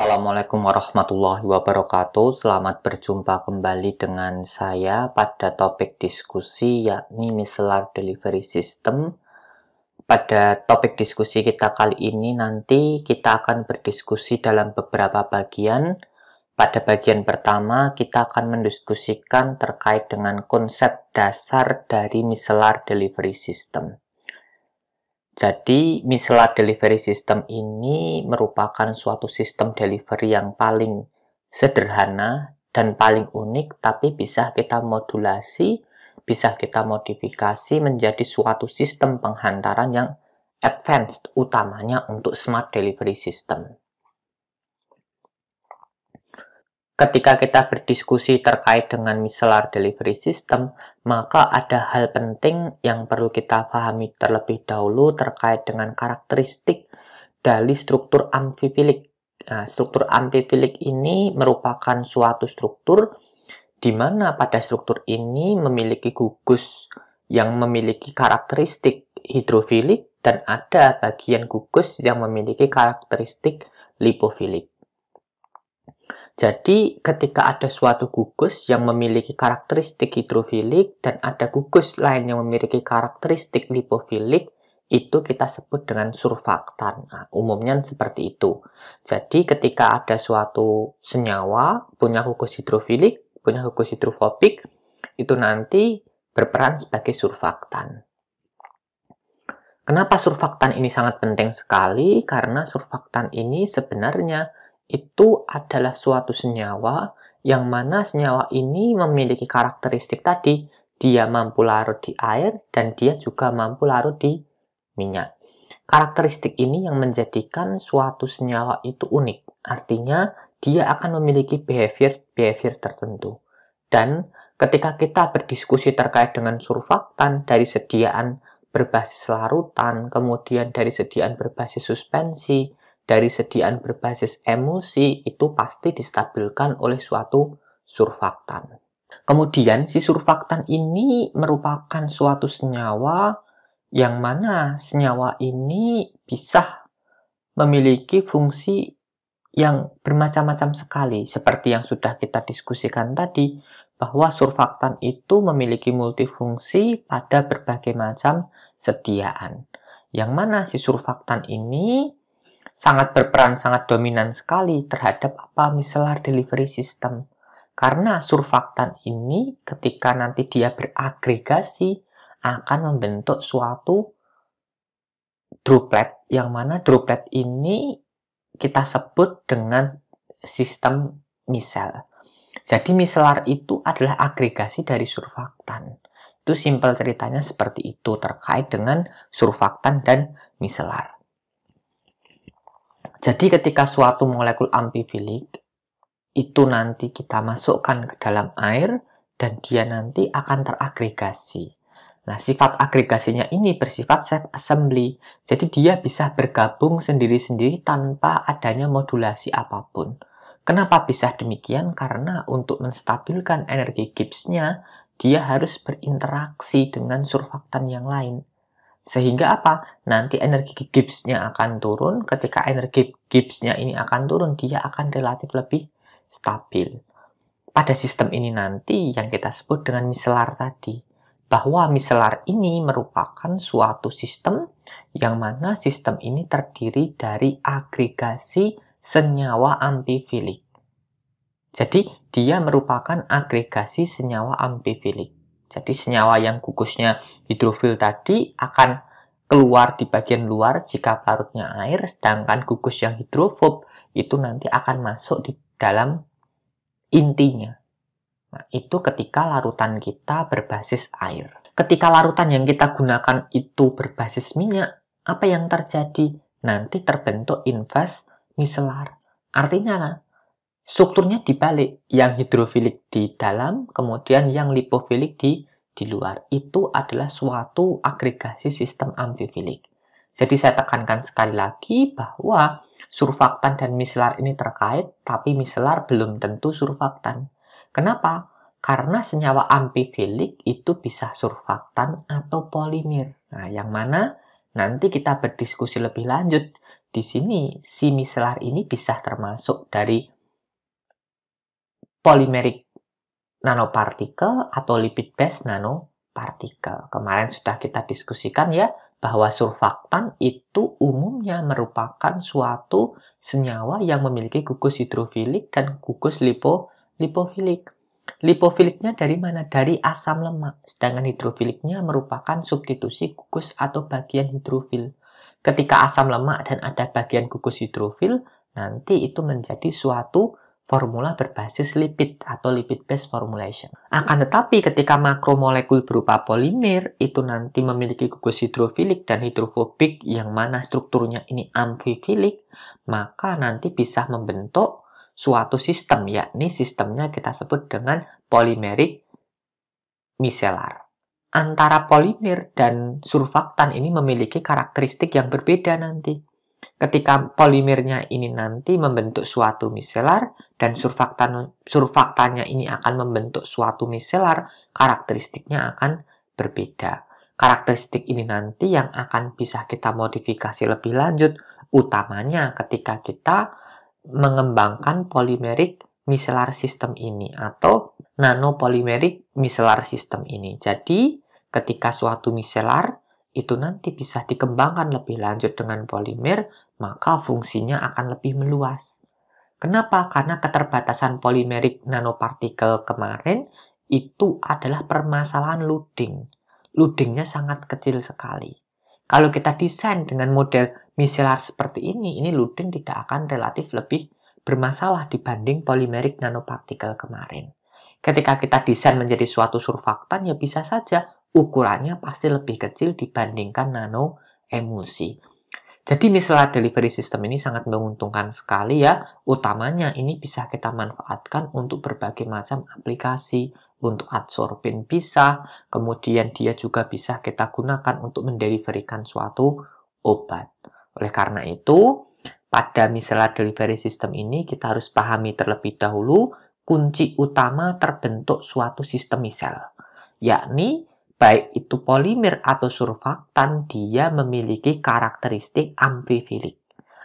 Assalamualaikum warahmatullahi wabarakatuh. Selamat berjumpa kembali dengan saya pada topik diskusi yakni Micellar Delivery System. Pada topik diskusi kita kali ini nanti kita akan berdiskusi dalam beberapa bagian. Pada bagian pertama kita akan mendiskusikan terkait dengan konsep dasar dari Micellar Delivery System. Jadi, Micellar Delivery System ini merupakan suatu sistem delivery yang paling sederhana dan paling unik, tapi bisa kita modulasi, bisa kita modifikasi menjadi suatu sistem penghantaran yang advanced, utamanya untuk Smart Delivery System. Ketika kita berdiskusi terkait dengan Micellar Delivery System, maka ada hal penting yang perlu kita pahami terlebih dahulu terkait dengan karakteristik dari struktur amfifilik. Nah, struktur amfifilik ini merupakan suatu struktur di mana pada struktur ini memiliki gugus yang memiliki karakteristik hidrofilik dan ada bagian gugus yang memiliki karakteristik lipofilik. Jadi, ketika ada suatu gugus yang memiliki karakteristik hidrofilik dan ada gugus lain yang memiliki karakteristik lipofilik, itu kita sebut dengan surfaktan. Nah, umumnya seperti itu. Jadi, ketika ada suatu senyawa punya gugus hidrofilik, punya gugus hidrofobik, itu nanti berperan sebagai surfaktan. Kenapa surfaktan ini sangat penting sekali? Karena surfaktan ini sebenarnya itu adalah suatu senyawa yang mana senyawa ini memiliki karakteristik tadi, dia mampu larut di air dan dia juga mampu larut di minyak. Karakteristik ini yang menjadikan suatu senyawa itu unik, artinya dia akan memiliki behavior tertentu. Dan ketika kita berdiskusi terkait dengan surfaktan dari sediaan berbasis larutan, kemudian dari sediaan berbasis suspensi, dari sediaan berbasis emulsi, itu pasti distabilkan oleh suatu surfaktan. Kemudian si surfaktan ini merupakan suatu senyawa yang mana senyawa ini bisa memiliki fungsi yang bermacam-macam sekali. Seperti yang sudah kita diskusikan tadi, bahwa surfaktan itu memiliki multifungsi pada berbagai macam sediaan. Yang mana si surfaktan ini sangat berperan sangat dominan sekali terhadap Micellar Delivery System. Karena surfaktan ini ketika nanti dia beragregasi akan membentuk suatu droplet, yang mana droplet ini kita sebut dengan sistem micel. Jadi micellar itu adalah agregasi dari surfaktan. Itu simpel ceritanya seperti itu terkait dengan surfaktan dan micellar. Jadi ketika suatu molekul amfifilik itu nanti kita masukkan ke dalam air dan dia nanti akan teragregasi. Nah, sifat agregasinya ini bersifat self-assembly. Jadi dia bisa bergabung sendiri-sendiri tanpa adanya modulasi apapun. Kenapa bisa demikian? Karena untuk menstabilkan energi Gibbs-nya, dia harus berinteraksi dengan surfaktan yang lain. Sehingga apa? Nanti energi Gibbs-nya akan turun. Ketika energi Gibbs-nya ini akan turun, dia akan relatif lebih stabil. Pada sistem ini nanti yang kita sebut dengan micellar tadi. Bahwa micellar ini merupakan suatu sistem yang mana sistem ini terdiri dari agregasi senyawa amfifilik. Jadi, dia merupakan agregasi senyawa amfifilik. Jadi senyawa yang gugusnya hidrofil tadi akan keluar di bagian luar jika larutnya air, sedangkan gugus yang hidrofob itu nanti akan masuk di dalam intinya. Nah, itu ketika larutan kita berbasis air. Ketika larutan yang kita gunakan itu berbasis minyak, apa yang terjadi? Nanti terbentuk inverse micellar. Artinya, strukturnya dibalik, yang hidrofilik di dalam, kemudian yang lipofilik di luar. Itu adalah suatu agregasi sistem amfifilik. Jadi saya tekankan sekali lagi bahwa surfaktan dan micellar ini terkait, tapi micellar belum tentu surfaktan. Kenapa? Karena senyawa amfifilik itu bisa surfaktan atau polimer. Nah, yang mana nanti kita berdiskusi lebih lanjut di sini si miselar ini bisa termasuk dari polymeric nanopartikel atau lipid base nanopartikel. Kemarin sudah kita diskusikan ya, bahwa surfaktan itu umumnya merupakan suatu senyawa yang memiliki gugus hidrofilik dan gugus lipofilik. Lipofiliknya dari mana? Dari asam lemak. Sedangkan hidrofiliknya merupakan substitusi gugus atau bagian hidrofil. Ketika asam lemak dan ada bagian gugus hidrofil, nanti itu menjadi suatu formula berbasis lipid atau lipid based formulation. Akan tetapi ketika makromolekul berupa polimer itu nanti memiliki gugus hidrofilik dan hidrofobik yang mana strukturnya ini amfifilik, maka nanti bisa membentuk suatu sistem, yakni sistemnya kita sebut dengan polymeric micellar. Antara polimer dan surfaktan ini memiliki karakteristik yang berbeda nanti. Ketika polimernya ini nanti membentuk suatu micellar dan surfaktannya ini akan membentuk suatu micellar, karakteristiknya akan berbeda. Karakteristik ini nanti yang akan bisa kita modifikasi lebih lanjut, utamanya ketika kita mengembangkan polymeric micellar system ini atau nanopolymeric micellar system ini. Jadi, ketika suatu micellar itu nanti bisa dikembangkan lebih lanjut dengan polimer, maka fungsinya akan lebih meluas. Kenapa? Karena keterbatasan polymeric nanopartikel kemarin itu adalah permasalahan loading. Loadingnya sangat kecil sekali. Kalau kita desain dengan model micellar seperti ini loading tidak akan relatif lebih bermasalah dibanding polymeric nanopartikel kemarin. Ketika kita desain menjadi suatu surfaktan, ya bisa saja ukurannya pasti lebih kecil dibandingkan nanoemulsi. Jadi micellar delivery system ini sangat menguntungkan sekali ya, utamanya ini bisa kita manfaatkan untuk berbagai macam aplikasi, untuk adsorbin bisa, kemudian dia juga bisa kita gunakan untuk mendeliverikan suatu obat. Oleh karena itu, pada micellar delivery system ini kita harus pahami terlebih dahulu kunci utama terbentuk suatu sistem misel, yakni baik itu polimer atau surfaktan, dia memiliki karakteristik amfifilik.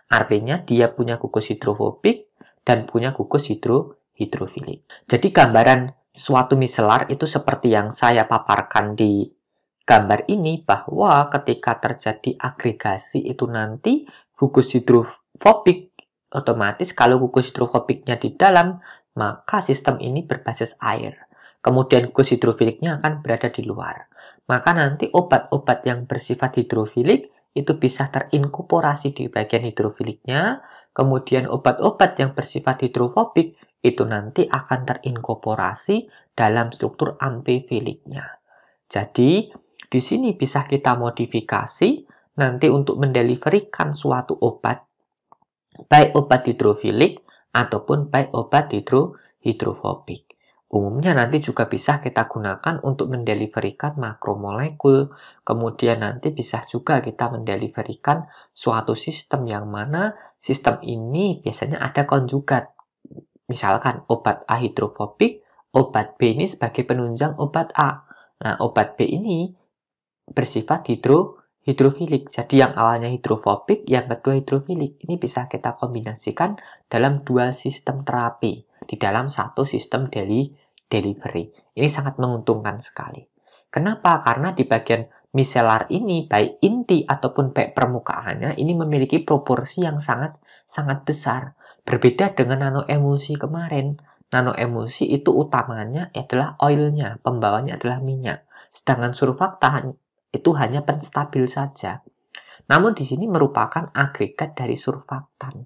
Artinya dia punya gugus hidrofobik dan punya gugus hidrofilik. Jadi gambaran suatu micellar itu seperti yang saya paparkan di gambar ini, bahwa ketika terjadi agregasi itu nanti gugus hidrofobik, otomatis kalau gugus hidrofobiknya di dalam, maka sistem ini berbasis air. Kemudian gugus hidrofiliknya akan berada di luar. Maka nanti obat-obat yang bersifat hidrofilik itu bisa terinkorporasi di bagian hidrofiliknya. Kemudian obat-obat yang bersifat hidrofobik itu nanti akan terinkorporasi dalam struktur amfifiliknya. Jadi, di sini bisa kita modifikasi nanti untuk mendeliverikan suatu obat, baik obat hidrofilik ataupun baik obat hidrofobik. Umumnya nanti juga bisa kita gunakan untuk mendeliverikan makromolekul, kemudian nanti bisa juga kita mendeliverikan suatu sistem yang mana sistem ini biasanya ada konjugat. Misalkan obat A hidrofobik, obat B ini sebagai penunjang obat A. Nah, obat B ini bersifat hidrofilik. Jadi yang awalnya hidrofobik, yang kedua hidrofilik. Ini bisa kita kombinasikan dalam dua sistem terapi di dalam satu sistem delivery. Ini sangat menguntungkan sekali. Kenapa? Karena di bagian micellar ini, baik inti ataupun baik permukaannya, ini memiliki proporsi yang sangat besar. Berbeda dengan nanoemulsi kemarin. Nanoemulsi itu utamanya adalah oilnya, pembawanya adalah minyak. Sedangkan surfaktan itu hanya penstabil saja. Namun di sini merupakan agregat dari surfaktan.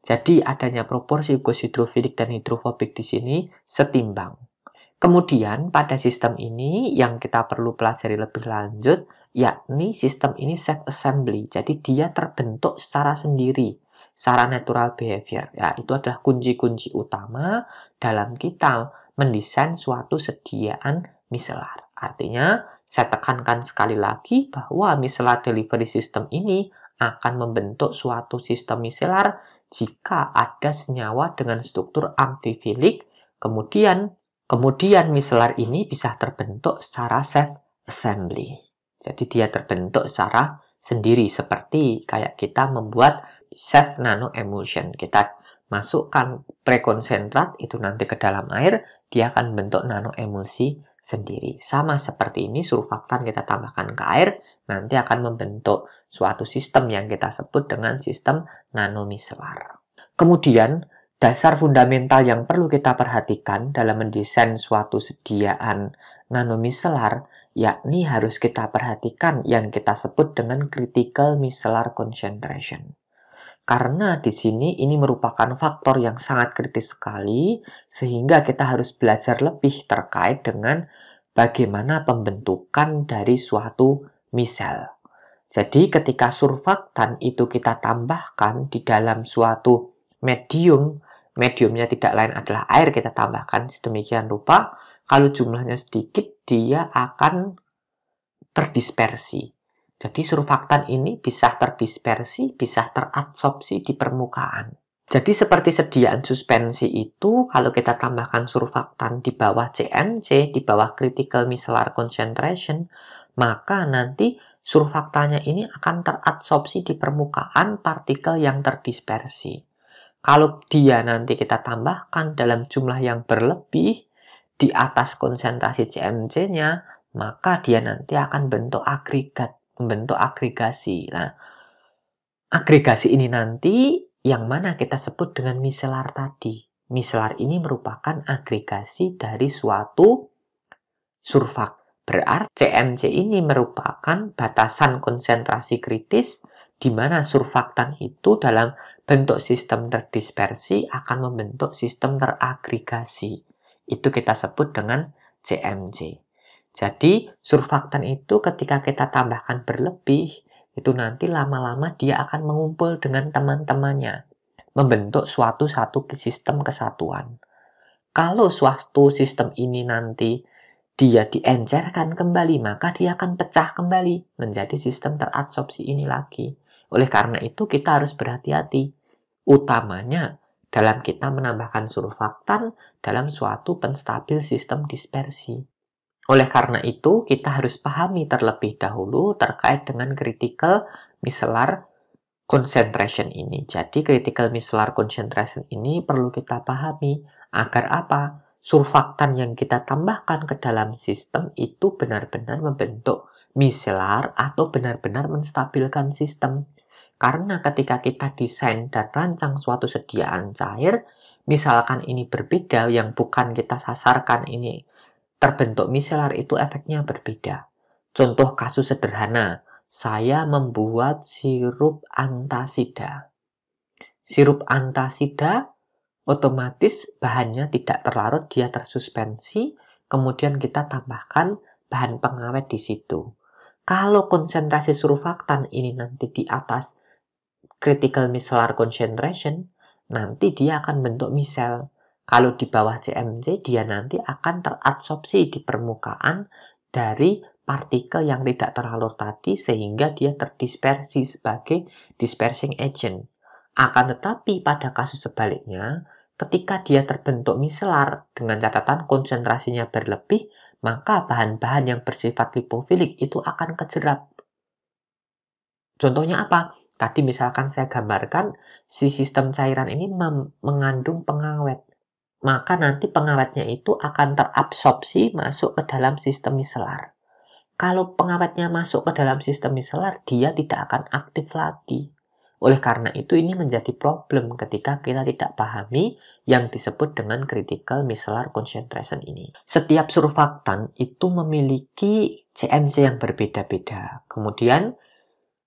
Jadi adanya proporsi gugus hidrofilik dan hidrofobik di sini setimbang. Kemudian pada sistem ini yang kita perlu pelajari lebih lanjut, yakni sistem ini self-assembly. Jadi dia terbentuk secara sendiri, secara natural behavior. Ya, itu adalah kunci-kunci utama dalam kita mendesain suatu sediaan micellar. Artinya, saya tekankan sekali lagi bahwa micellar delivery system ini akan membentuk suatu sistem micellar jika ada senyawa dengan struktur amfifilik, kemudian micellar ini bisa terbentuk secara self-assembly. Jadi dia terbentuk secara sendiri, seperti kayak kita membuat safe nano emulsion. Kita masukkan prekonsentrat itu nanti ke dalam air, dia akan bentuk nano emulsi sendiri. Sama seperti ini, surfaktan kita tambahkan ke air, nanti akan membentuk suatu sistem yang kita sebut dengan sistem nanomicelar. Kemudian, dasar fundamental yang perlu kita perhatikan dalam mendesain suatu sediaan nanomicelar, yakni harus kita perhatikan yang kita sebut dengan critical micellar concentration. Karena di sini ini merupakan faktor yang sangat kritis sekali, sehingga kita harus belajar lebih terkait dengan bagaimana pembentukan dari suatu misel. Jadi ketika surfaktan itu kita tambahkan di dalam suatu medium, mediumnya tidak lain adalah air, kita tambahkan sedemikian rupa, kalau jumlahnya sedikit, dia akan terdispersi. Jadi surfaktan ini bisa terdispersi, bisa teradsorpsi di permukaan. Jadi seperti sediaan suspensi itu, kalau kita tambahkan surfaktan di bawah CMC, di bawah critical micellar concentration, maka nanti surfaktannya ini akan teradsorpsi di permukaan partikel yang terdispersi. Kalau dia nanti kita tambahkan dalam jumlah yang berlebih di atas konsentrasi CMC-nya, maka dia nanti akan bentuk agregat, membentuk agregasi. Nah, agregasi ini nanti yang mana kita sebut dengan micellar tadi. Micellar ini merupakan agregasi dari suatu surfak. Berarti CMC ini merupakan batasan konsentrasi kritis di mana surfaktan itu dalam bentuk sistem terdispersi akan membentuk sistem teragregasi. Itu kita sebut dengan CMC. Jadi, surfaktan itu ketika kita tambahkan berlebih, itu nanti lama-lama dia akan mengumpul dengan teman-temannya, membentuk suatu sistem kesatuan. Kalau suatu sistem ini nanti dia diencerkan kembali, maka dia akan pecah kembali menjadi sistem teradsorpsi ini lagi. Oleh karena itu, kita harus berhati-hati. Utamanya dalam kita menambahkan surfaktan dalam suatu penstabil sistem dispersi. Oleh karena itu, kita harus pahami terlebih dahulu terkait dengan critical micellar concentration ini. Jadi, critical micellar concentration ini perlu kita pahami agar apa? Surfaktan yang kita tambahkan ke dalam sistem itu benar-benar membentuk micellar atau benar-benar menstabilkan sistem. Karena ketika kita desain dan rancang suatu sediaan cair, misalkan ini berbeda, yang bukan kita sasarkan ini terbentuk micellar, itu efeknya berbeda. Contoh kasus sederhana, saya membuat sirup antasida. Sirup antasida otomatis bahannya tidak terlarut, dia tersuspensi, kemudian kita tambahkan bahan pengawet di situ. Kalau konsentrasi surfaktan ini nanti di atas critical micellar concentration, nanti dia akan bentuk micel. Kalau di bawah CMC, dia nanti akan teradsorpsi di permukaan dari partikel yang tidak terlarut tadi, sehingga dia terdispersi sebagai dispersing agent. Akan tetapi pada kasus sebaliknya, ketika dia terbentuk micellar dengan catatan konsentrasinya berlebih, maka bahan-bahan yang bersifat lipofilik itu akan kejerap. Contohnya apa? Tadi misalkan saya gambarkan, si sistem cairan ini mengandung pengawet. Maka nanti pengawetnya itu akan terabsorpsi masuk ke dalam sistem micellar. Kalau pengawetnya masuk ke dalam sistem micellar, dia tidak akan aktif lagi. Oleh karena itu, ini menjadi problem ketika kita tidak pahami yang disebut dengan critical micellar concentration ini. Setiap surfaktan itu memiliki CMC yang berbeda-beda. Kemudian,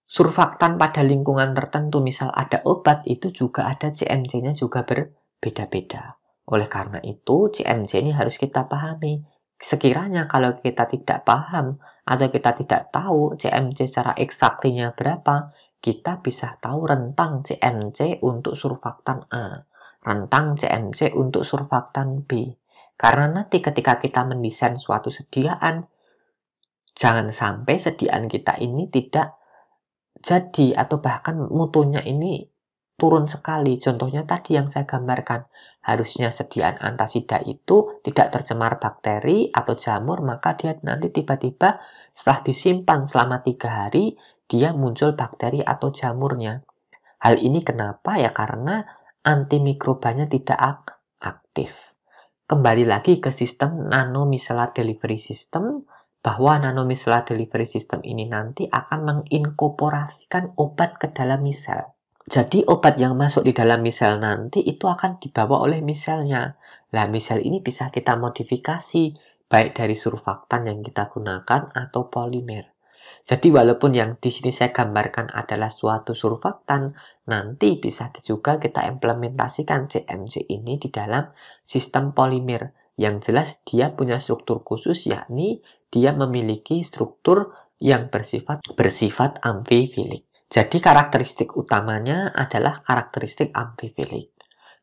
surfaktan pada lingkungan tertentu, misal ada obat, itu juga ada CMC-nya juga berbeda-beda. Oleh karena itu, CMC ini harus kita pahami. Sekiranya kalau kita tidak paham atau kita tidak tahu CMC secara eksaktinya berapa, kita bisa tahu rentang CMC untuk surfaktan A, rentang CMC untuk surfaktan B. Karena nanti ketika kita mendesain suatu sediaan, jangan sampai sediaan kita ini tidak jadi atau bahkan mutunya ini turun sekali. Contohnya tadi yang saya gambarkan, harusnya sediaan antasida itu tidak tercemar bakteri atau jamur, maka dia nanti tiba-tiba setelah disimpan selama 3 hari, dia muncul bakteri atau jamurnya. Hal ini kenapa? Ya karena antimikrobanya tidak aktif. Kembali lagi ke sistem nanomicellar delivery system, bahwa nanomicellar delivery system ini nanti akan menginkorporasikan obat ke dalam misel. Jadi obat yang masuk di dalam misel nanti itu akan dibawa oleh miselnya. Nah, misel ini bisa kita modifikasi, baik dari surfaktan yang kita gunakan atau polimer. Jadi walaupun yang di sini saya gambarkan adalah suatu surfaktan, nanti bisa juga kita implementasikan CMC ini di dalam sistem polimer. Yang jelas dia punya struktur khusus, yakni dia memiliki struktur yang bersifat amfifilik. Jadi karakteristik utamanya adalah karakteristik amfifilik.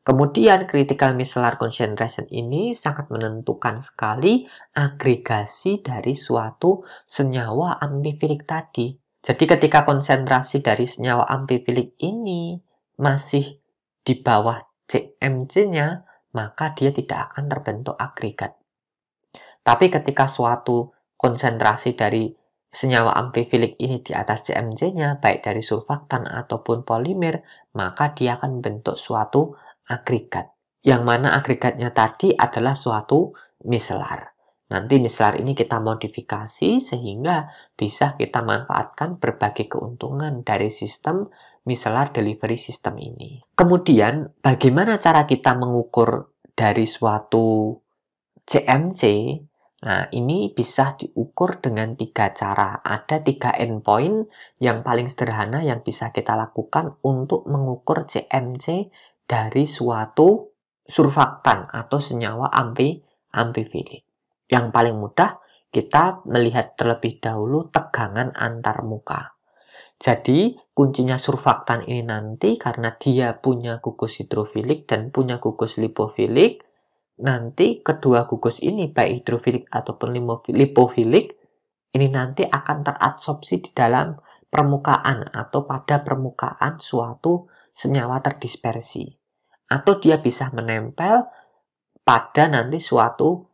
Kemudian critical micellar concentration ini sangat menentukan sekali agregasi dari suatu senyawa amfifilik tadi. Jadi ketika konsentrasi dari senyawa amfifilik ini masih di bawah CMC-nya, maka dia tidak akan terbentuk agregat. Tapi ketika suatu konsentrasi dari senyawa amfifilik ini di atas CMC-nya, baik dari surfaktan ataupun polimer, maka dia akan membentuk suatu agregat. Yang mana agregatnya tadi adalah suatu micellar. Nanti micellar ini kita modifikasi sehingga bisa kita manfaatkan berbagai keuntungan dari sistem micellar delivery system ini. Kemudian, bagaimana cara kita mengukur dari suatu CMC? Nah, ini bisa diukur dengan 3 cara. Ada 3 endpoint yang paling sederhana yang bisa kita lakukan untuk mengukur CMC dari suatu surfaktan atau senyawa amfifilik. Yang paling mudah, kita melihat terlebih dahulu tegangan antar muka. Jadi, kuncinya surfaktan ini nanti karena dia punya gugus hidrofilik dan punya gugus lipofilik, nanti kedua gugus ini, baik hidrofilik ataupun lipofilik, ini nanti akan terabsorpsi di dalam permukaan atau pada permukaan suatu senyawa terdispersi. Atau dia bisa menempel pada nanti suatu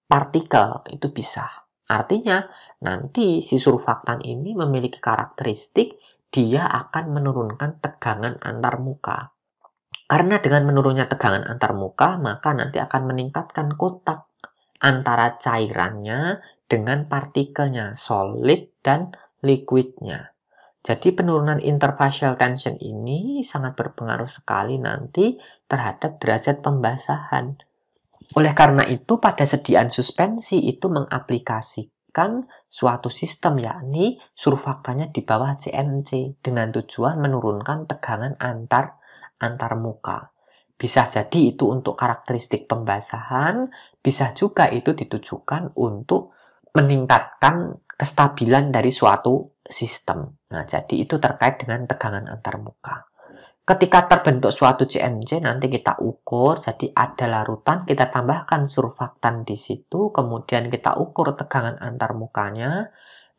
partikel, itu bisa. Artinya, nanti si surfaktan ini memiliki karakteristik dia akan menurunkan tegangan antar muka. Karena dengan menurunnya tegangan antar muka, maka nanti akan meningkatkan kontak antara cairannya dengan partikelnya, solid dan liquidnya. Jadi penurunan interfacial tension ini sangat berpengaruh sekali nanti terhadap derajat pembasahan. Oleh karena itu, pada sediaan suspensi itu mengaplikasikan suatu sistem, yakni surfaktannya di bawah CMC dengan tujuan menurunkan tegangan antar muka. Bisa jadi itu untuk karakteristik pembasahan, bisa juga itu ditujukan untuk meningkatkan kestabilan dari suatu sistem. Nah, jadi itu terkait dengan tegangan antar muka. Ketika terbentuk suatu CMC, nanti kita ukur, jadi ada larutan, kita tambahkan surfaktan di situ, kemudian kita ukur tegangan antar mukanya.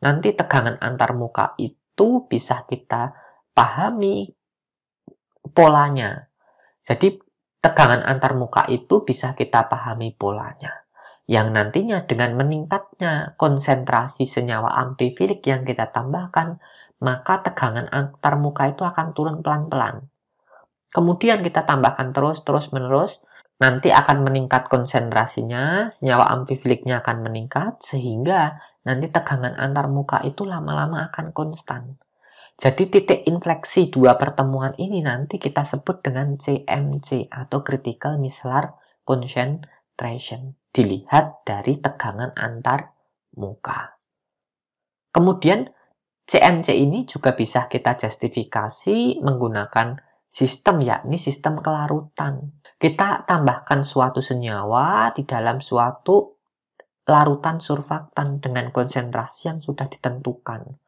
Nanti tegangan antar muka itu bisa kita pahami polanya. Jadi tegangan antar muka itu bisa kita pahami polanya. Yang nantinya dengan meningkatnya konsentrasi senyawa amfifilik yang kita tambahkan, maka tegangan antar muka itu akan turun pelan-pelan. Kemudian kita tambahkan terus-menerus, nanti akan meningkat konsentrasinya, senyawa amfifiliknya akan meningkat, sehingga nanti tegangan antar muka itu lama-lama akan konstan. Jadi titik infleksi dua pertemuan ini nanti kita sebut dengan CMC atau Critical Micellar Concentration. Dilihat dari tegangan antar muka. Kemudian CMC ini juga bisa kita justifikasi menggunakan sistem, yakni sistem kelarutan. Kita tambahkan suatu senyawa di dalam suatu larutan surfaktan dengan konsentrasi yang sudah ditentukan.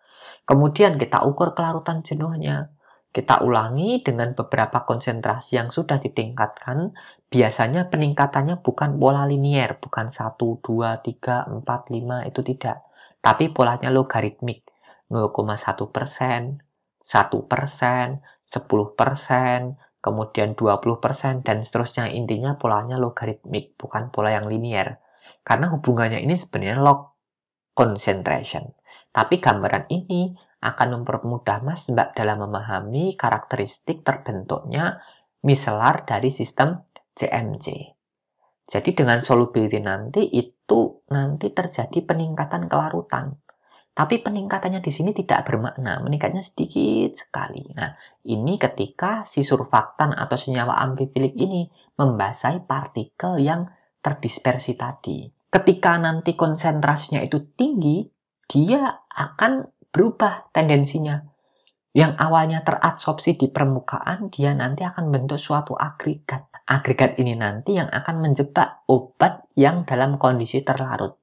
Kemudian kita ukur kelarutan jenuhnya. Kita ulangi dengan beberapa konsentrasi yang sudah ditingkatkan. Biasanya peningkatannya bukan pola linier, bukan 1, 2, 3, 4, 5, itu tidak. Tapi polanya logaritmik. 0,1%, 1%, 10%, kemudian 20%, dan seterusnya. Intinya polanya logaritmik, bukan pola yang linier. Karena hubungannya ini sebenarnya log concentration. Tapi gambaran ini akan mempermudah Mas Mbak dalam memahami karakteristik terbentuknya micellar dari sistem CMC. Jadi dengan solubility nanti itu nanti terjadi peningkatan kelarutan. Tapi peningkatannya di sini tidak bermakna, meningkatnya sedikit sekali. Nah, ini ketika si surfaktan atau senyawa amfifilik ini membasahi partikel yang terdispersi tadi. Ketika nanti konsentrasinya itu tinggi, dia akan berubah tendensinya. Yang awalnya teradsorpsi di permukaan, dia nanti akan bentuk suatu agregat. Agregat ini nanti yang akan menjebak obat yang dalam kondisi terlarut.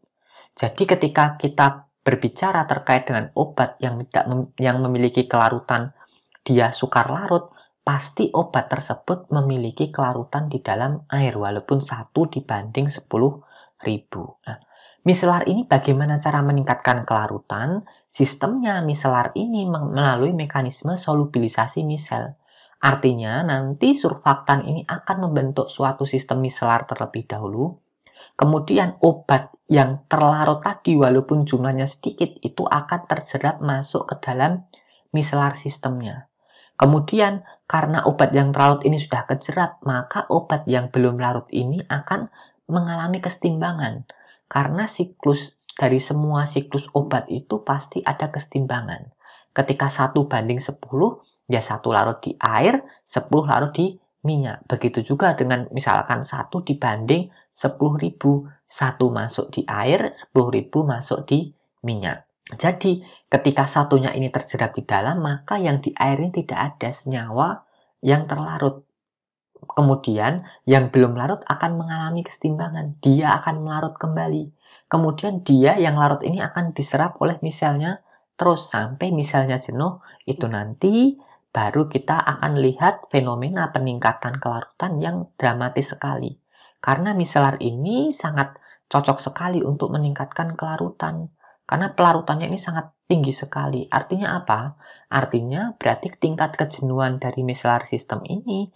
Jadi ketika kita berbicara terkait dengan obat yang memiliki kelarutan dia sukar larut, pasti obat tersebut memiliki kelarutan di dalam air walaupun 1 dibanding 10.000. Nah, micellar ini bagaimana cara meningkatkan kelarutan? Sistemnya micellar ini melalui mekanisme solubilisasi misel. Artinya nanti surfaktan ini akan membentuk suatu sistem micellar terlebih dahulu. Kemudian obat yang terlarut tadi walaupun jumlahnya sedikit itu akan terjerap masuk ke dalam micellar sistemnya. Kemudian karena obat yang terlarut ini sudah kejerap, maka obat yang belum larut ini akan mengalami kesetimbangan. Karena dari semua siklus obat itu pasti ada kesetimbangan. Ketika 1:10, ya 1 larut di air, 10 larut di minyak. Begitu juga dengan misalkan 1 dibanding 10.000, 1 masuk di air, 10.000 masuk di minyak. Jadi ketika satunya ini terjerap di dalam, maka yang di air ini tidak ada senyawa yang terlarut. Kemudian yang belum larut akan mengalami kesetimbangan, dia akan melarut kembali. Kemudian dia yang larut ini akan diserap oleh miselnya terus sampai miselnya jenuh. Itu nanti baru kita akan lihat fenomena peningkatan kelarutan yang dramatis sekali. Karena micellar ini sangat cocok sekali untuk meningkatkan kelarutan. Karena pelarutannya ini sangat tinggi sekali. Artinya apa? Artinya berarti tingkat kejenuhan dari micellar system ini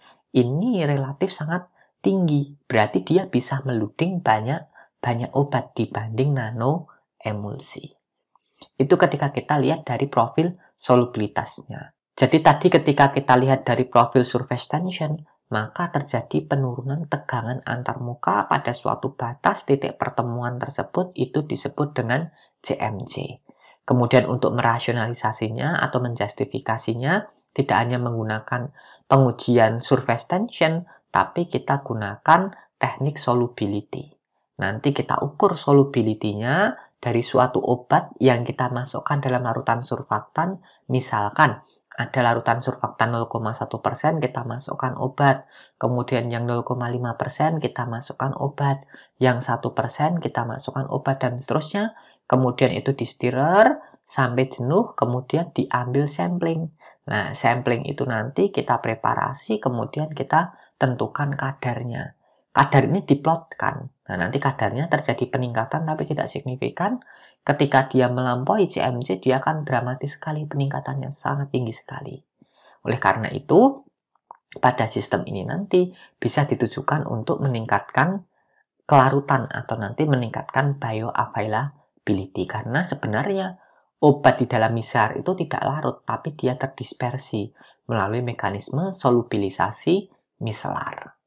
relatif sangat tinggi. Berarti dia bisa meluding banyak obat dibanding nano emulsi. Itu ketika kita lihat dari profil solubilitasnya. Jadi tadi ketika kita lihat dari profil surface tension, maka terjadi penurunan tegangan antarmuka pada suatu batas titik pertemuan tersebut, itu disebut dengan CMC. Kemudian untuk merasionalisasinya atau menjustifikasinya, tidak hanya menggunakan pengujian surface tension, tapi kita gunakan teknik solubility. Nanti kita ukur solubility-nya dari suatu obat yang kita masukkan dalam larutan surfaktan. Misalkan ada larutan surfaktan 0,1%, kita masukkan obat. Kemudian yang 0,5% kita masukkan obat. Yang 1% kita masukkan obat, dan seterusnya. Kemudian itu di stirrer sampai jenuh, kemudian diambil sampling. Nah, sampling itu nanti kita preparasi, kemudian kita tentukan kadarnya. Kadar ini diplotkan. Nah, nanti kadarnya terjadi peningkatan tapi tidak signifikan. Ketika dia melampaui CMC, dia akan dramatis sekali peningkatannya, sangat tinggi sekali. Oleh karena itu, pada sistem ini nanti bisa ditujukan untuk meningkatkan kelarutan atau nanti meningkatkan bioavailability. Karena sebenarnya obat di dalam micellar itu tidak larut, tapi dia terdispersi melalui mekanisme solubilisasi micellar.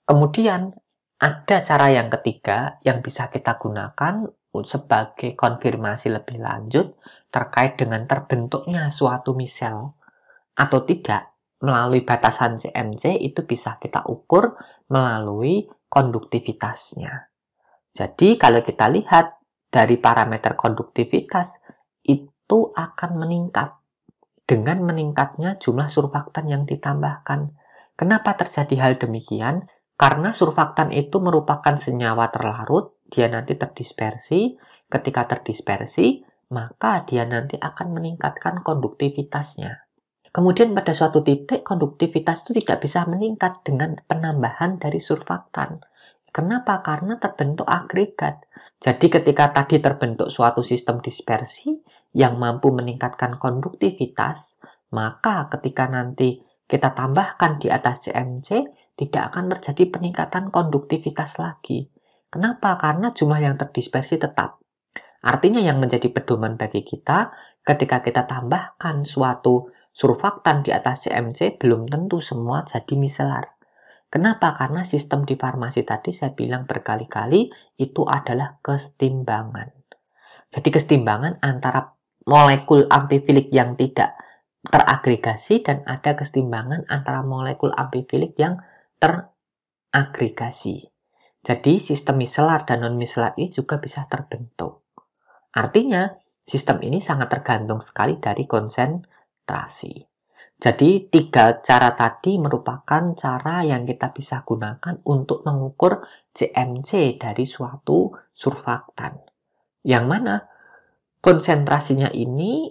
Kemudian ada cara yang ketiga yang bisa kita gunakan sebagai konfirmasi lebih lanjut terkait dengan terbentuknya suatu misel atau tidak melalui batasan CMC. Itu bisa kita ukur melalui konduktivitasnya. Jadi kalau kita lihat dari parameter konduktivitas, itu akan meningkat dengan meningkatnya jumlah surfaktan yang ditambahkan. Kenapa terjadi hal demikian? Karena surfaktan itu merupakan senyawa terlarut, dia nanti terdispersi. Ketika terdispersi, maka dia nanti akan meningkatkan konduktivitasnya. Kemudian pada suatu titik, konduktivitas itu tidak bisa meningkat dengan penambahan dari surfaktan. Kenapa? Karena terbentuk agregat. Jadi ketika tadi terbentuk suatu sistem dispersi yang mampu meningkatkan konduktivitas, maka ketika nanti kita tambahkan di atas CMC, tidak akan terjadi peningkatan konduktivitas lagi. Kenapa? Karena jumlah yang terdispersi tetap. Artinya yang menjadi pedoman bagi kita, ketika kita tambahkan suatu surfaktan di atas CMC, belum tentu semua jadi miselar. Kenapa? Karena sistem di farmasi tadi saya bilang berkali-kali itu adalah kesetimbangan. Jadi kesetimbangan antara molekul amfifilik yang tidak teragregasi dan ada kesetimbangan antara molekul amfifilik yang teragregasi. Jadi sistem miselar dan non-miselar ini juga bisa terbentuk. Artinya sistem ini sangat tergantung sekali dari konsentrasi. Jadi 3 cara tadi merupakan cara yang kita bisa gunakan untuk mengukur CMC dari suatu surfaktan. Yang mana konsentrasinya ini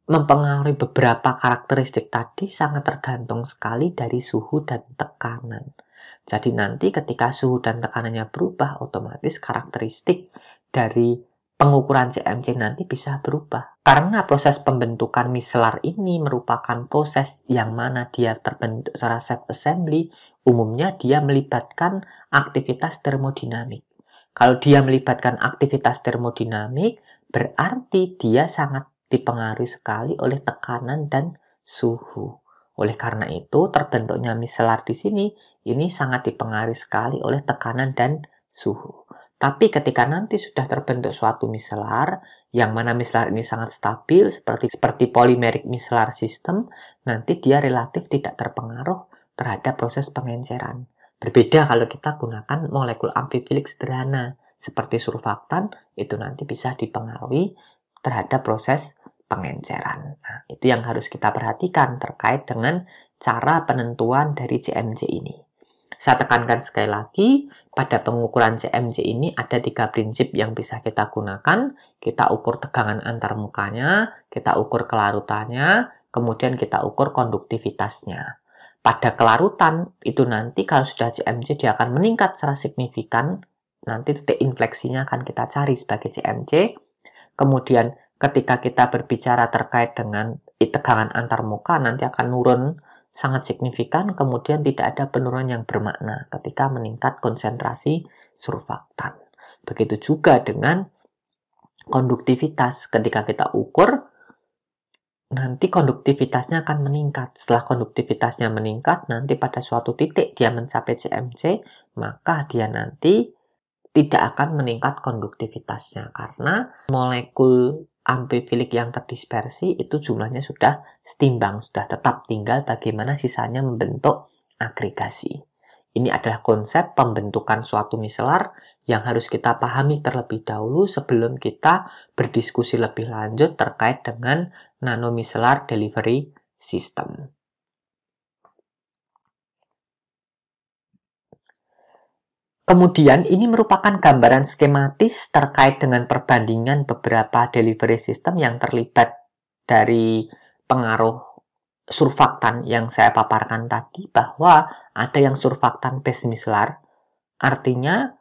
mempengaruhi beberapa karakteristik tadi sangat tergantung sekali dari suhu dan tekanan. Jadi nanti ketika suhu dan tekanannya berubah, otomatis karakteristik dari pengukuran CMC nanti bisa berubah. Karena proses pembentukan miselar ini merupakan proses yang mana dia terbentuk secara self-assembly, umumnya dia melibatkan aktivitas termodinamik. Kalau dia melibatkan aktivitas termodinamik, berarti dia sangat dipengaruhi sekali oleh tekanan dan suhu. Oleh karena itu, terbentuknya miselar di sini ini sangat dipengaruhi sekali oleh tekanan dan suhu. Tapi ketika nanti sudah terbentuk suatu miselar, yang mana miselar ini sangat stabil, seperti polymeric micellar system, nanti dia relatif tidak terpengaruh terhadap proses pengenceran. Berbeda kalau kita gunakan molekul amfifilik sederhana, seperti surfaktan, itu nanti bisa dipengaruhi terhadap proses pengenceran. Nah, itu yang harus kita perhatikan terkait dengan cara penentuan dari CMC ini. Saya tekankan sekali lagi, pada pengukuran CMC ini ada 3 prinsip yang bisa kita gunakan. Kita ukur tegangan antar mukanya, kita ukur kelarutannya, kemudian kita ukur konduktivitasnya. Pada kelarutan, itu nanti kalau sudah CMC dia akan meningkat secara signifikan. Nanti titik infleksinya akan kita cari sebagai CMC. Kemudian ketika kita berbicara terkait dengan tegangan antar muka, nanti akan turun sangat signifikan, kemudian tidak ada penurunan yang bermakna ketika meningkat konsentrasi surfaktan. Begitu juga dengan konduktivitas, ketika kita ukur, nanti konduktivitasnya akan meningkat. Setelah konduktivitasnya meningkat, nanti pada suatu titik dia mencapai CMC, maka dia nanti tidak akan meningkat konduktivitasnya karena molekul amfifilik yang terdispersi itu jumlahnya sudah setimbang, sudah tetap, tinggal bagaimana sisanya membentuk agregasi. Ini adalah konsep pembentukan suatu miselar yang harus kita pahami terlebih dahulu sebelum kita berdiskusi lebih lanjut terkait dengan nanomicellar delivery system. Kemudian ini merupakan gambaran skematis terkait dengan perbandingan beberapa delivery system yang terlibat dari pengaruh surfaktan yang saya paparkan tadi, bahwa ada yang surfaktan base micellar, artinya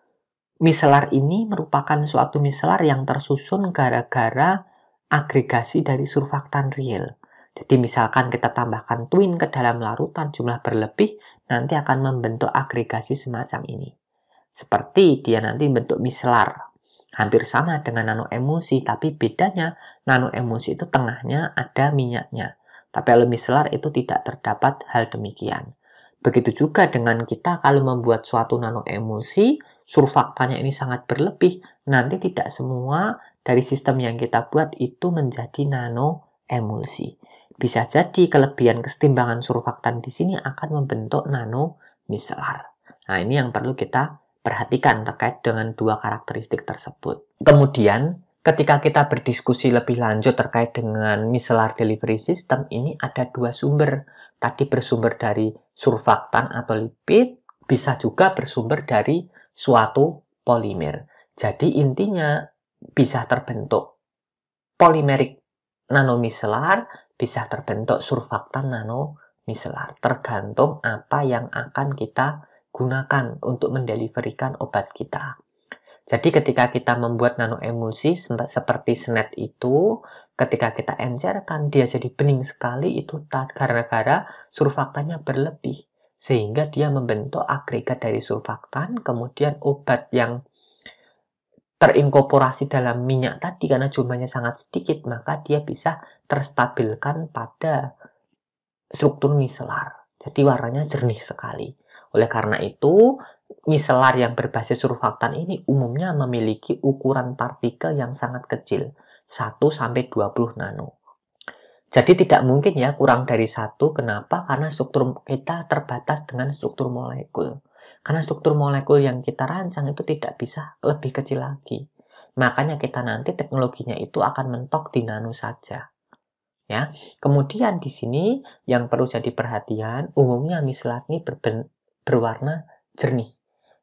micellar ini merupakan suatu micellar yang tersusun gara-gara agregasi dari surfaktan real. Jadi misalkan kita tambahkan twin ke dalam larutan jumlah berlebih, nanti akan membentuk agregasi semacam ini. Seperti dia nanti bentuk micellar. Hampir sama dengan nanoemulsi, tapi bedanya nanoemulsi itu tengahnya ada minyaknya. Tapi kalau micellar itu tidak terdapat hal demikian. Begitu juga dengan kita kalau membuat suatu nanoemulsi, surfaktannya ini sangat berlebih, nanti tidak semua dari sistem yang kita buat itu menjadi nanoemulsi. Bisa jadi kelebihan kesetimbangan surfaktan di sini akan membentuk nanomicellar. Nah, ini yang perlu kita perhatikan terkait dengan 2 karakteristik tersebut. Kemudian, ketika kita berdiskusi lebih lanjut terkait dengan micellar delivery system, ini ada 2 sumber. Tadi bersumber dari surfaktan atau lipid, bisa juga bersumber dari suatu polimer. Jadi intinya bisa terbentuk polymeric nanomicellar, bisa terbentuk surfaktan nanomicellar. Tergantung apa yang akan kita gunakan untuk mendeliverikan obat kita. Jadi ketika kita membuat nanoemulsi seperti SNAT itu, ketika kita encerkan dia jadi bening sekali, itu gara-gara surfaktannya berlebih. Sehingga dia membentuk agregat dari surfaktan, kemudian obat yang terinkorporasi dalam minyak tadi karena jumlahnya sangat sedikit, maka dia bisa terstabilkan pada struktur miselar. Jadi warnanya jernih sekali. Oleh karena itu, miselar yang berbasis surfaktan ini umumnya memiliki ukuran partikel yang sangat kecil, 1-20 nano. Jadi tidak mungkin ya kurang dari 1. Kenapa? Karena struktur kita terbatas dengan struktur molekul. Karena struktur molekul yang kita rancang itu tidak bisa lebih kecil lagi. Makanya kita nanti teknologinya itu akan mentok di nano saja. Ya. Kemudian di sini yang perlu jadi perhatian, umumnya miselar ini berwarna jernih.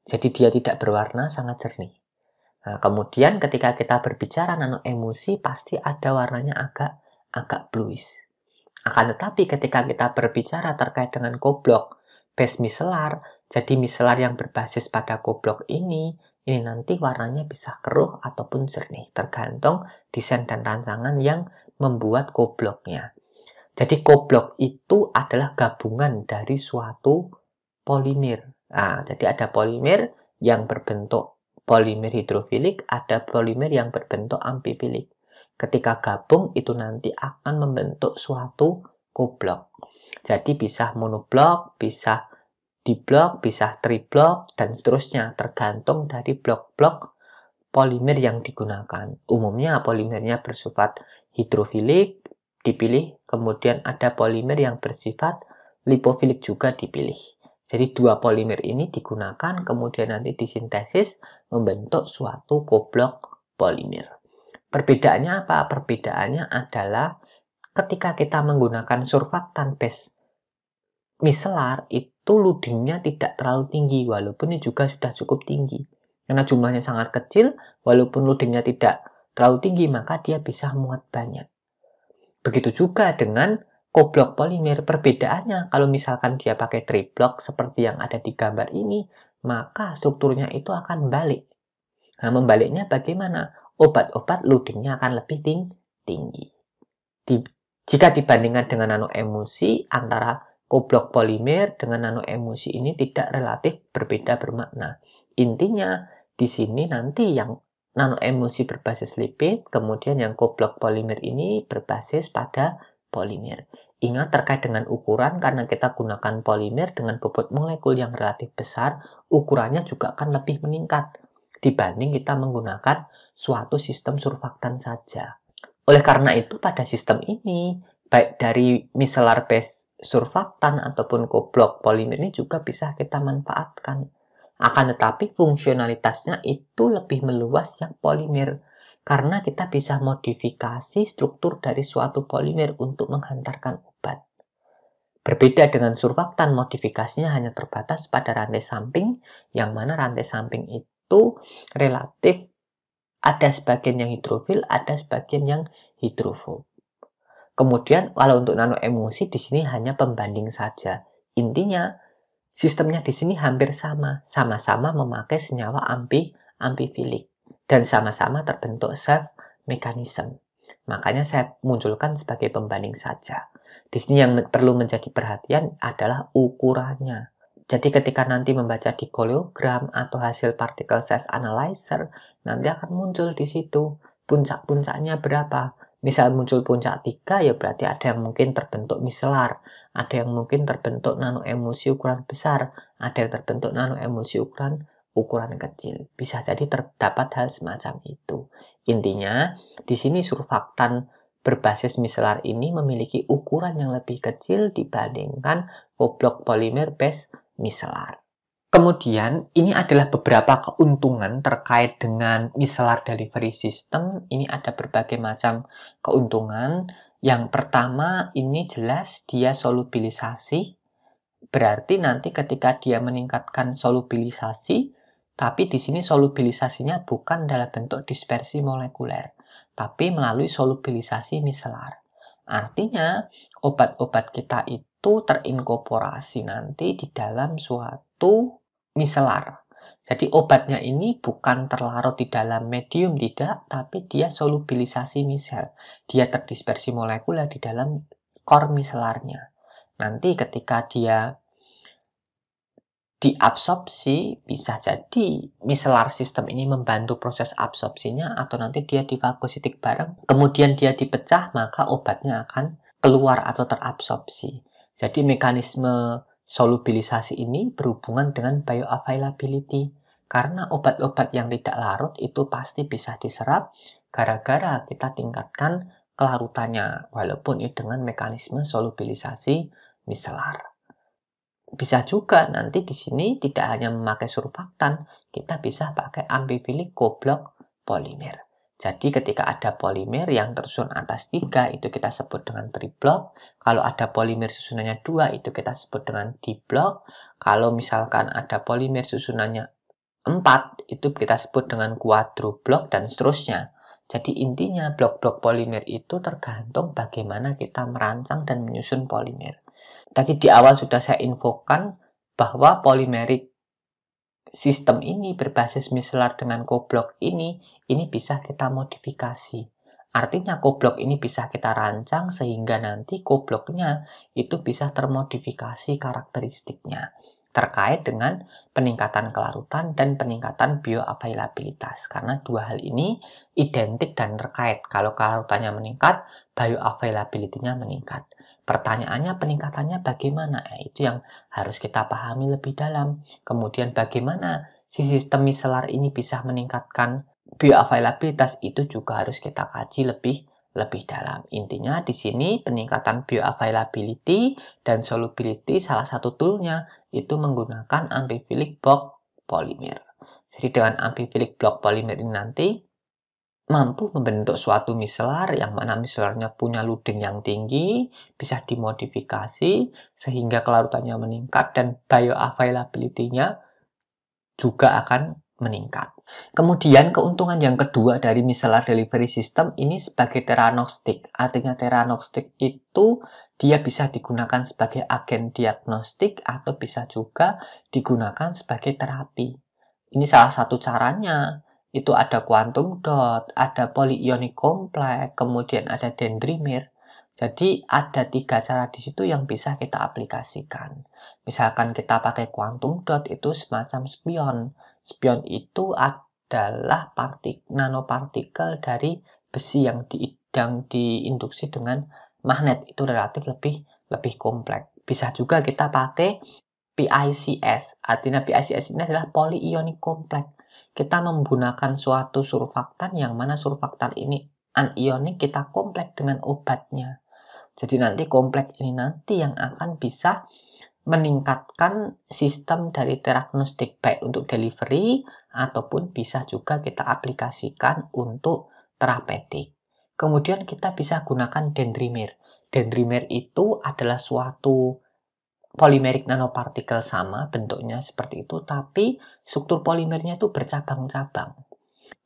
Jadi dia tidak berwarna sangat jernih. Nah, kemudian ketika kita berbicara nano emulsi pasti ada warnanya agak bluish. Akan tetapi ketika kita berbicara terkait dengan koblok base miselar, jadi miselar yang berbasis pada koblok ini nanti warnanya bisa keruh ataupun jernih, tergantung desain dan rancangan yang membuat kobloknya. Jadi koblok itu adalah gabungan dari suatu polimer. Nah, jadi ada polimer yang berbentuk polimer hidrofilik, ada polimer yang berbentuk amfifilik. Ketika gabung itu nanti akan membentuk suatu koblok. Jadi bisa monoblok, bisa diblok, bisa triblok, dan seterusnya tergantung dari blok-blok polimer yang digunakan. Umumnya polimernya bersifat hidrofilik dipilih, kemudian ada polimer yang bersifat lipofilik juga dipilih. Jadi dua polimer ini digunakan, kemudian nanti disintesis membentuk suatu koblok polimer. Perbedaannya apa? Perbedaannya adalah ketika kita menggunakan surfaktan base miselar itu loadingnya tidak terlalu tinggi, walaupun ini juga sudah cukup tinggi. Karena jumlahnya sangat kecil, walaupun loadingnya tidak terlalu tinggi, maka dia bisa muat banyak. Begitu juga dengan koblok polimer. Perbedaannya, kalau misalkan dia pakai triblok seperti yang ada di gambar ini, maka strukturnya itu akan balik. Nah, membaliknya bagaimana? Obat-obat loadingnya akan lebih tinggi. Jika dibandingkan dengan nano emulsi, antara koblok polimer dengan nano emulsi ini tidak relatif berbeda bermakna. Intinya, di sini nanti yang nano emulsi berbasis lipid, kemudian yang koblok polimer ini berbasis pada polimer. Ingat terkait dengan ukuran, karena kita gunakan polimer dengan bobot molekul yang relatif besar, ukurannya juga akan lebih meningkat dibanding kita menggunakan suatu sistem surfaktan saja. Oleh karena itu, pada sistem ini, baik dari micellar base surfaktan ataupun koblok polimer ini juga bisa kita manfaatkan. Akan tetapi fungsionalitasnya itu lebih meluas yang polimer, karena kita bisa modifikasi struktur dari suatu polimer untuk menghantarkan obat. Berbeda dengan surfaktan, modifikasinya hanya terbatas pada rantai samping, yang mana rantai samping itu relatif ada sebagian yang hidrofil, ada sebagian yang hidrofob. Kemudian kalau untuk nano emulsi di sini hanya pembanding saja. Intinya sistemnya di sini hampir sama-sama memakai senyawa amfifilik dan sama-sama terbentuk self mechanism. Makanya saya munculkan sebagai pembanding saja. Di sini yang perlu menjadi perhatian adalah ukurannya. Jadi ketika nanti membaca di koleogram atau hasil particle size analyzer, nanti akan muncul di situ puncak-puncaknya berapa. Misal muncul puncak 3, ya berarti ada yang mungkin terbentuk miselar, ada yang mungkin terbentuk nano emulsi ukuran besar, ada yang terbentuk nano emulsi ukuran kecil. Bisa jadi terdapat hal semacam itu. Intinya, di sini surfaktan berbasis miselar ini memiliki ukuran yang lebih kecil dibandingkan koblok polimer base miselar. Kemudian, ini adalah beberapa keuntungan terkait dengan micellar delivery system. Ini ada berbagai macam keuntungan. Yang pertama, ini jelas dia solubilisasi. Berarti nanti ketika dia meningkatkan solubilisasi, tapi di sini solubilisasinya bukan dalam bentuk dispersi molekuler, tapi melalui solubilisasi micellar. Artinya, obat-obat kita itu terinkorporasi nanti di dalam suatu micellar. Jadi obatnya ini bukan terlarut di dalam medium, tidak, tapi dia solubilisasi misel. Dia terdispersi molekuler di dalam core micellarnya. Nanti ketika dia diabsorpsi, bisa jadi micellar system ini membantu proses absorpsinya, atau nanti dia difagositik bareng, kemudian dia dipecah, maka obatnya akan keluar atau terabsorpsi. Jadi mekanisme solubilisasi ini berhubungan dengan bioavailability, karena obat-obat yang tidak larut itu pasti bisa diserap gara-gara kita tingkatkan kelarutannya, walaupun ini dengan mekanisme solubilisasi micellar. Bisa juga nanti di sini tidak hanya memakai surfaktan, kita bisa pakai amfifilik koblok polimer. Jadi ketika ada polimer yang tersusun atas 3, itu kita sebut dengan triblok. Kalau ada polimer susunannya 2, itu kita sebut dengan diblok. Kalau misalkan ada polimer susunannya 4, itu kita sebut dengan kuadrublok, dan seterusnya. Jadi intinya blok-blok polimer itu tergantung bagaimana kita merancang dan menyusun polimer. Tadi di awal sudah saya infokan bahwa polymeric sistem ini berbasis micellar dengan koblok ini bisa kita modifikasi. Artinya koblok ini bisa kita rancang sehingga nanti kobloknya itu bisa termodifikasi karakteristiknya terkait dengan peningkatan kelarutan dan peningkatan bioavailabilitas. Karena dua hal ini identik dan terkait. Kalau kelarutannya meningkat, bioavailability-nya meningkat. Pertanyaannya peningkatannya bagaimana? Itu yang harus kita pahami lebih dalam. Kemudian bagaimana si sistem micellar ini bisa meningkatkan bioavailabilitas, itu juga harus kita kaji lebih dalam. Intinya di sini peningkatan bioavailability dan solubility salah satu toolnya itu menggunakan amfifilik block polimer. Jadi dengan amfifilik block polimer ini nanti mampu membentuk suatu micellar yang mana micellarnya punya loading yang tinggi, bisa dimodifikasi sehingga kelarutannya meningkat dan bioavailability-nya juga akan meningkat. Kemudian keuntungan yang kedua dari micellar delivery system ini sebagai theranostics. Artinya theranostics itu dia bisa digunakan sebagai agen diagnostik atau bisa juga digunakan sebagai terapi. Ini salah satu caranya. Itu ada quantum dot, ada polyionic complex, kemudian ada dendrimer. Jadi ada 3 cara di situ yang bisa kita aplikasikan. Misalkan kita pakai quantum dot, itu semacam spion. Spion itu adalah nanopartikel dari besi yang diinduksi dengan magnet. Itu relatif lebih kompleks. Bisa juga kita pakai PICS. Artinya PICS ini adalah polyionic complex. Kita menggunakan suatu surfaktan yang mana surfaktan ini anionic, kita kompleks dengan obatnya. Jadi nanti kompleks ini nanti yang akan bisa meningkatkan sistem dari diagnostik baik untuk delivery ataupun bisa juga kita aplikasikan untuk terapeutik. Kemudian kita bisa gunakan dendrimer. Dendrimer itu adalah suatu polymeric nanopartikel, sama bentuknya seperti itu, tapi struktur polimernya itu bercabang-cabang.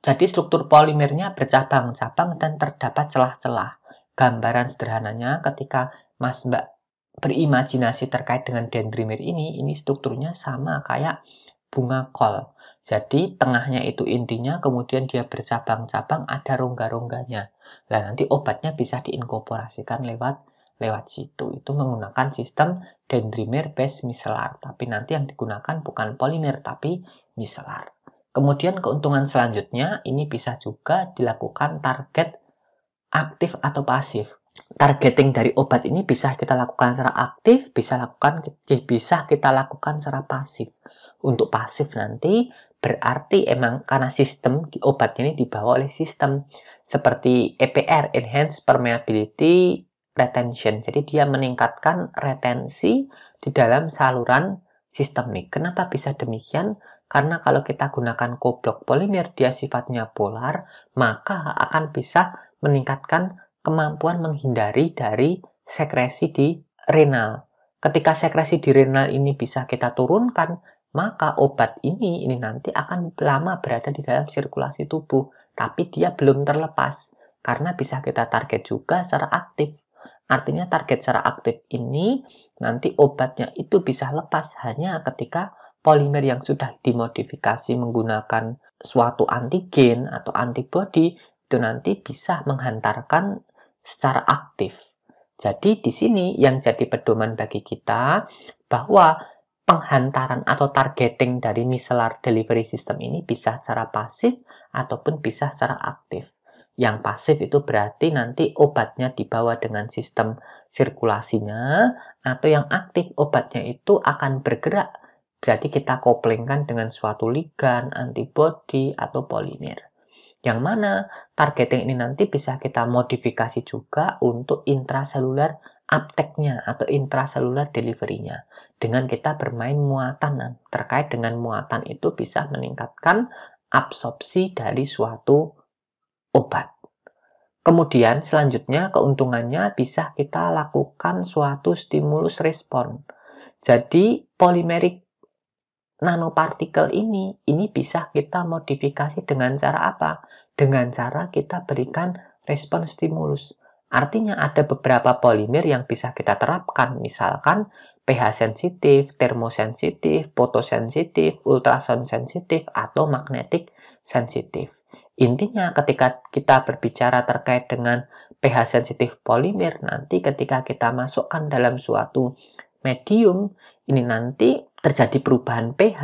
Jadi struktur polimernya bercabang-cabang dan terdapat celah-celah. Gambaran sederhananya ketika Mas Mbak berimajinasi terkait dengan dendrimer ini strukturnya sama kayak bunga kol. Jadi tengahnya itu intinya, kemudian dia bercabang-cabang, ada rongga-rongganya. Nah nanti obatnya bisa diinkorporasikan lewat situ. Itu menggunakan sistem dendrimer based micellar. Tapi nanti yang digunakan bukan polimer tapi micellar. Kemudian keuntungan selanjutnya ini bisa juga dilakukan target aktif atau pasif. Targeting dari obat ini bisa kita lakukan secara aktif, bisa kita lakukan secara pasif. Untuk pasif nanti berarti emang karena sistem di obatnya ini dibawa oleh sistem seperti EPR, Enhanced Permeability Retention. Jadi dia meningkatkan retensi di dalam saluran sistemik. Kenapa bisa demikian? Karena kalau kita gunakan koblok polimer, dia sifatnya polar, maka akan bisa meningkatkan kemampuan menghindari dari sekresi di renal. Ketika sekresi di renal ini bisa kita turunkan, maka obat ini nanti akan lama berada di dalam sirkulasi tubuh, tapi dia belum terlepas, karena bisa kita target juga secara aktif. Artinya target secara aktif ini nanti obatnya itu bisa lepas hanya ketika polimer yang sudah dimodifikasi menggunakan suatu antigen atau antibody itu nanti bisa menghantarkan secara aktif. Jadi di sini yang jadi pedoman bagi kita bahwa penghantaran atau targeting dari micellar delivery system ini bisa secara pasif ataupun bisa secara aktif. Yang pasif itu berarti nanti obatnya dibawa dengan sistem sirkulasinya, atau yang aktif obatnya itu akan bergerak, berarti kita koplingkan dengan suatu ligan, antibodi, atau polimer. Yang mana targeting ini nanti bisa kita modifikasi juga untuk intraselular uptake-nya atau intraselular delivery-nya. Dengan kita bermain muatan, terkait dengan muatan itu bisa meningkatkan absorpsi dari suatu obat. Kemudian selanjutnya keuntungannya bisa kita lakukan suatu stimulus respon. Jadi polymeric nanopartikel ini bisa kita modifikasi dengan cara apa? Dengan cara kita berikan respon stimulus. Artinya ada beberapa polimer yang bisa kita terapkan, misalkan pH sensitif, termosensitif, fotosensitif, ultrasound sensitif, atau magnetik sensitif. Intinya ketika kita berbicara terkait dengan pH sensitif polimer, nanti ketika kita masukkan dalam suatu medium, ini nanti terjadi perubahan pH,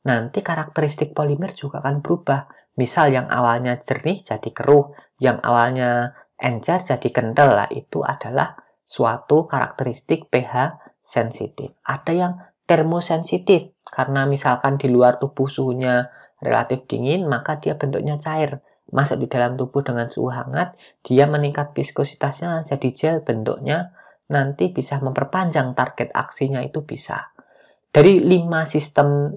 nanti karakteristik polimer juga akan berubah. Misal yang awalnya jernih jadi keruh, yang awalnya encer jadi kental, lah itu adalah suatu karakteristik pH sensitif. Ada yang termosensitif, karena misalkan di luar tubuh suhunya relatif dingin, maka dia bentuknya cair. Masuk di dalam tubuh dengan suhu hangat, dia meningkat viskositasnya jadi gel bentuknya, nanti bisa memperpanjang target aksinya itu bisa. Dari 5 sistem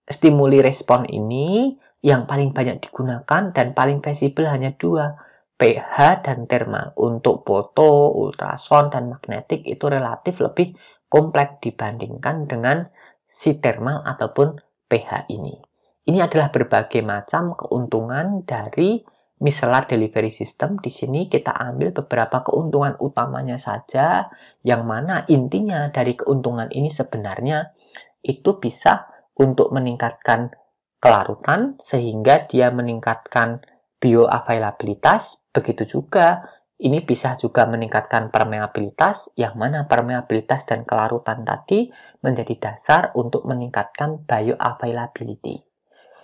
stimuli respon ini, yang paling banyak digunakan dan paling visible hanya 2, pH dan thermal. Untuk foto, ultrasound, dan magnetik itu relatif lebih kompleks dibandingkan dengan si thermal ataupun pH ini. Ini adalah berbagai macam keuntungan dari micellar delivery system. Di sini kita ambil beberapa keuntungan utamanya saja, yang mana intinya dari keuntungan ini sebenarnya itu bisa untuk meningkatkan kelarutan sehingga dia meningkatkan bioavailabilitas. Begitu juga ini bisa juga meningkatkan permeabilitas, yang mana permeabilitas dan kelarutan tadi menjadi dasar untuk meningkatkan bioavailability.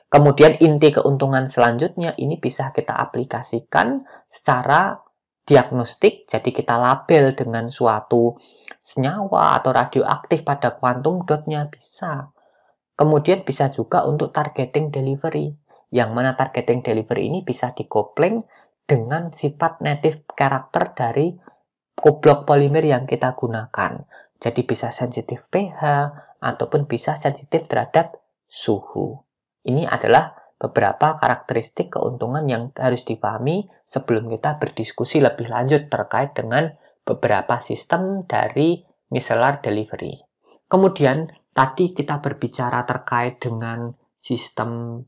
Kemudian inti keuntungan selanjutnya ini bisa kita aplikasikan secara diagnostik, jadi kita label dengan suatu senyawa atau radioaktif pada quantum dot-nya bisa. Kemudian bisa juga untuk targeting delivery, yang mana targeting delivery ini bisa dikopling dengan sifat native karakter dari koblok polimer yang kita gunakan. Jadi bisa sensitif pH ataupun bisa sensitif terhadap suhu. Ini adalah beberapa karakteristik keuntungan yang harus dipahami sebelum kita berdiskusi lebih lanjut terkait dengan beberapa sistem dari micellar delivery. Kemudian tadi kita berbicara terkait dengan sistem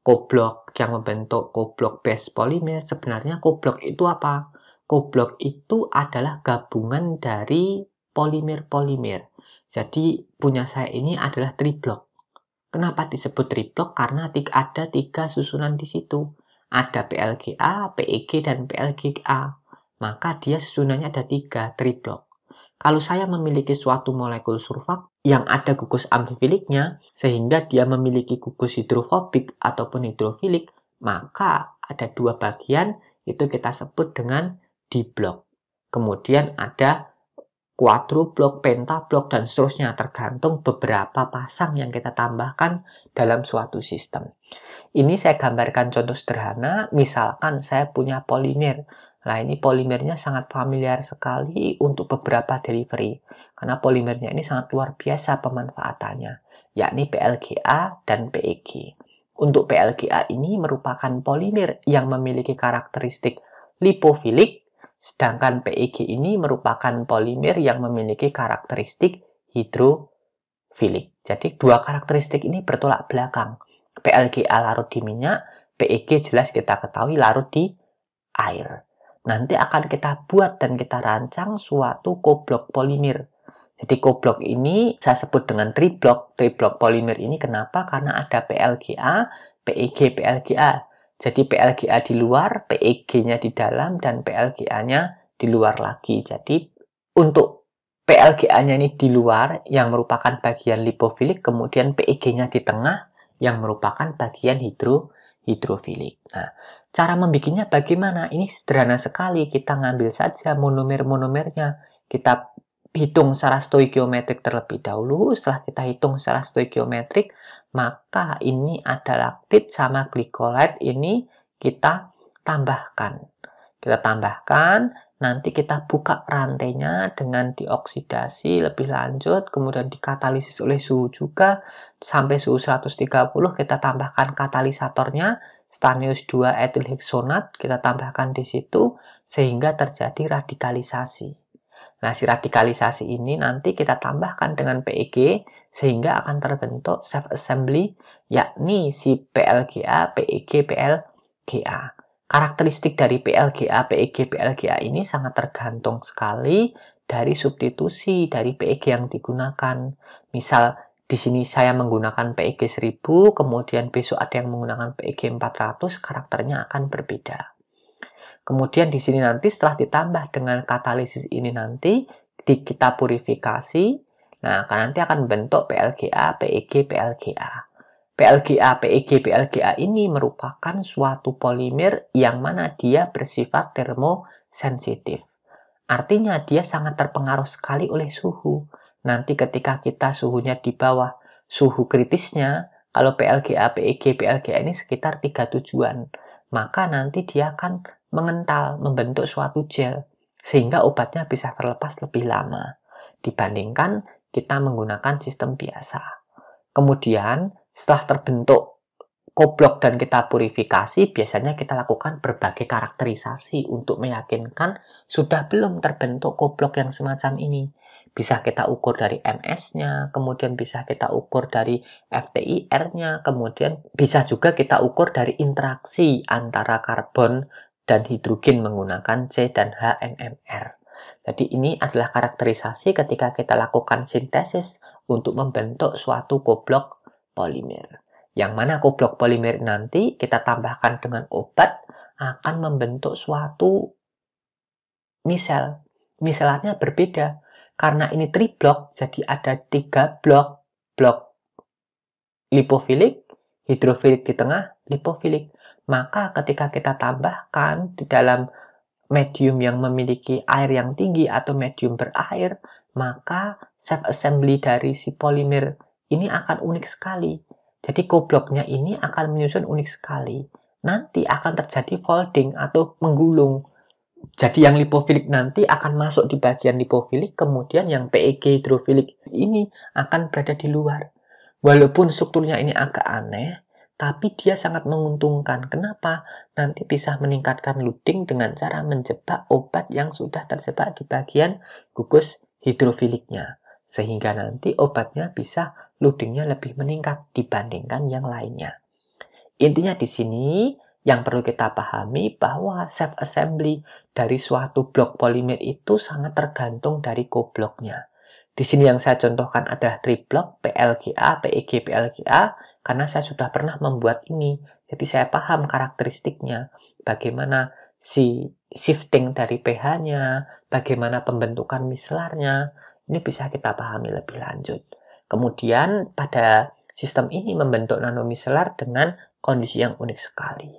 koblok yang membentuk koblok base polimer. Sebenarnya koblok itu apa? Koblok itu adalah gabungan dari polimer-polimer. Jadi punya saya ini adalah triblok. Kenapa disebut triblok? Karena ada 3 susunan di situ. Ada PLGA, PEG, dan PLGA. Maka dia susunannya ada 3, triblok. Kalau saya memiliki suatu molekul surfak yang ada gugus amfifiliknya, sehingga dia memiliki gugus hidrofobik ataupun hidrofilik, maka ada 2 bagian, itu kita sebut dengan diblok. Kemudian ada quadrublok, pentablok, dan seterusnya, tergantung beberapa pasang yang kita tambahkan dalam suatu sistem. Ini saya gambarkan contoh sederhana, misalkan saya punya polimer. Nah, ini polimernya sangat familiar sekali untuk beberapa delivery, karena polimernya ini sangat luar biasa pemanfaatannya, yakni PLGA dan PEG. Untuk PLGA ini merupakan polimer yang memiliki karakteristik lipofilik, sedangkan PEG ini merupakan polimer yang memiliki karakteristik hidrofilik. Jadi 2 karakteristik ini bertolak belakang. PLGA larut di minyak, PEG jelas kita ketahui larut di air. Nanti akan kita buat dan kita rancang suatu koblok polimer. Jadi koblok ini saya sebut dengan triblok. Triblok polimer ini kenapa? Karena ada PLGA, PEG, PLGA. Jadi PLGA di luar, PEG-nya di dalam, dan PLGA-nya di luar lagi. Jadi untuk PLGA-nya ini di luar yang merupakan bagian lipofilik, kemudian PEG-nya di tengah yang merupakan bagian hidrofilik. Nah, cara membikinnya bagaimana? Ini sederhana sekali. Kita ngambil saja monomer-monomernya. Kita hitung secara stoikiometrik terlebih dahulu. Setelah kita hitung secara stoikiometrik, maka ini ada laktit sama glycolide. Ini kita tambahkan. Nanti kita buka rantainya dengan dioksidasi lebih lanjut, kemudian dikatalisis oleh suhu juga, sampai suhu 130 kita tambahkan katalisatornya, stanius 2 etilheksonat, kita tambahkan di situ, sehingga terjadi radikalisasi. Nah, si radikalisasi ini nanti kita tambahkan dengan PEG, sehingga akan terbentuk self-assembly, yakni si PLGA, PEG, PLGA. Karakteristik dari PLGA, PEG, PLGA ini sangat tergantung sekali dari substitusi dari PEG yang digunakan. Misal, di sini saya menggunakan PEG 1000, kemudian besok ada yang menggunakan PEG 400, karakternya akan berbeda. Kemudian di sini nanti setelah ditambah dengan katalisis ini nanti, kita purifikasi, nah nanti akan bentuk PLGA, PEG, PLGA. PLGA, PEG, PLGA ini merupakan suatu polimer yang mana dia bersifat termosensitif. Artinya dia sangat terpengaruh sekali oleh suhu. Nanti ketika kita suhunya di bawah suhu kritisnya, kalau PLGA, PEG, PLGA ini sekitar 37-an, maka nanti dia akan mengental, membentuk suatu gel, sehingga obatnya bisa terlepas lebih lama dibandingkan kita menggunakan sistem biasa. Kemudian setelah terbentuk koblok dan kita purifikasi, biasanya kita lakukan berbagai karakterisasi untuk meyakinkan sudah belum terbentuk koblok yang semacam ini. Bisa kita ukur dari MS-nya, kemudian bisa kita ukur dari FTIR-nya, kemudian bisa juga kita ukur dari interaksi antara karbon dan hidrogen menggunakan C dan H NMR. Jadi ini adalah karakterisasi ketika kita lakukan sintesis untuk membentuk suatu koblok polimer. Yang mana koblok polimer nanti kita tambahkan dengan obat akan membentuk suatu misel. Miselatnya berbeda. Karena ini triblok, jadi ada 3 blok. Blok lipofilik, hidrofilik di tengah, lipofilik. Maka ketika kita tambahkan di dalam medium yang memiliki air yang tinggi atau medium berair, maka self-assembly dari si polimer ini akan unik sekali. Jadi kobloknya ini akan menyusun unik sekali. Nanti akan terjadi folding atau menggulung. Jadi yang lipofilik nanti akan masuk di bagian lipofilik, kemudian yang PEG hidrofilik ini akan berada di luar. Walaupun strukturnya ini agak aneh, tapi dia sangat menguntungkan. Kenapa? Nanti bisa meningkatkan loading dengan cara menjebak obat yang sudah terjebak di bagian gugus hidrofiliknya. Sehingga nanti obatnya bisa loadingnya lebih meningkat dibandingkan yang lainnya. Intinya di sini yang perlu kita pahami bahwa self-assembly dari suatu blok polimer itu sangat tergantung dari kobloknya. Di sini yang saya contohkan adalah triblok PLGA, PEG, PLGA, karena saya sudah pernah membuat ini. Jadi saya paham karakteristiknya, bagaimana si shifting dari pH-nya, bagaimana pembentukan micelarnya, ini bisa kita pahami lebih lanjut. Kemudian pada sistem ini membentuk nanomicelar dengan kondisi yang unik sekali.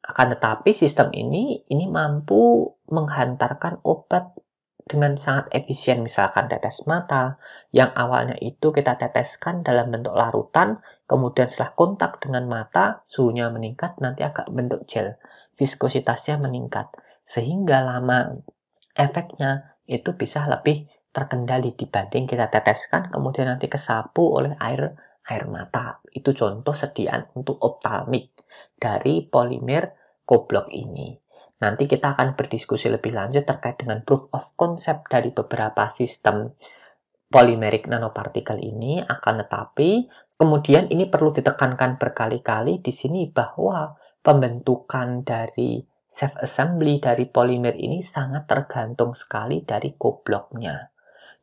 Akan tetapi sistem ini mampu menghantarkan obat dengan sangat efisien, misalkan tetes mata, yang awalnya itu kita teteskan dalam bentuk larutan, kemudian setelah kontak dengan mata, suhunya meningkat, nanti agak bentuk gel, viskositasnya meningkat, sehingga lama efeknya itu bisa lebih terkendali dibanding kita teteskan, kemudian nanti kesapu oleh air mata. Itu contoh sediaan untuk optalmik dari polimer koblok ini. Nanti kita akan berdiskusi lebih lanjut terkait dengan proof of concept dari beberapa sistem polymeric nanopartikel ini. Akan tetapi, kemudian ini perlu ditekankan berkali-kali di sini bahwa pembentukan dari self-assembly dari polimer ini sangat tergantung sekali dari kobloknya.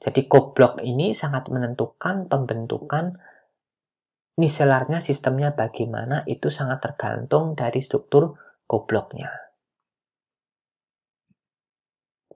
Jadi koblok ini sangat menentukan pembentukan micelarnya, sistemnya bagaimana, itu sangat tergantung dari struktur kobloknya.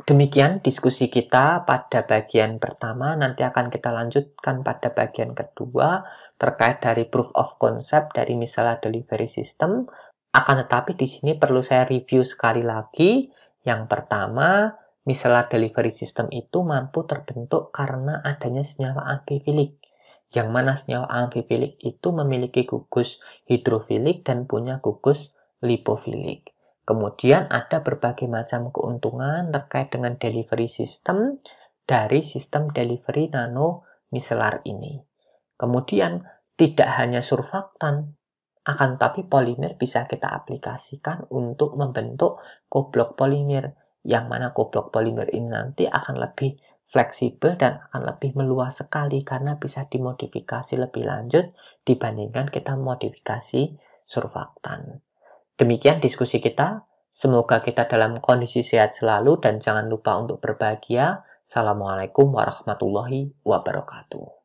Demikian diskusi kita pada bagian pertama, nanti akan kita lanjutkan pada bagian kedua terkait dari proof of concept dari misalnya delivery system. Akan tetapi di sini perlu saya review sekali lagi. Yang pertama, misalnya delivery system itu mampu terbentuk karena adanya senyawa amfifilik. Yang mana senyawa amfifilik itu memiliki gugus hidrofilik dan punya gugus lipofilik. Kemudian ada berbagai macam keuntungan terkait dengan delivery system dari sistem delivery nanomicellar ini. Kemudian tidak hanya surfaktan, akan tapi polimer bisa kita aplikasikan untuk membentuk koblok polimer, yang mana koblok polimer ini nanti akan lebih fleksibel dan akan lebih meluas sekali karena bisa dimodifikasi lebih lanjut dibandingkan kita modifikasi surfaktan. Demikian diskusi kita. Semoga kita dalam kondisi sehat selalu dan jangan lupa untuk berbahagia. Assalamualaikum warahmatullahi wabarakatuh.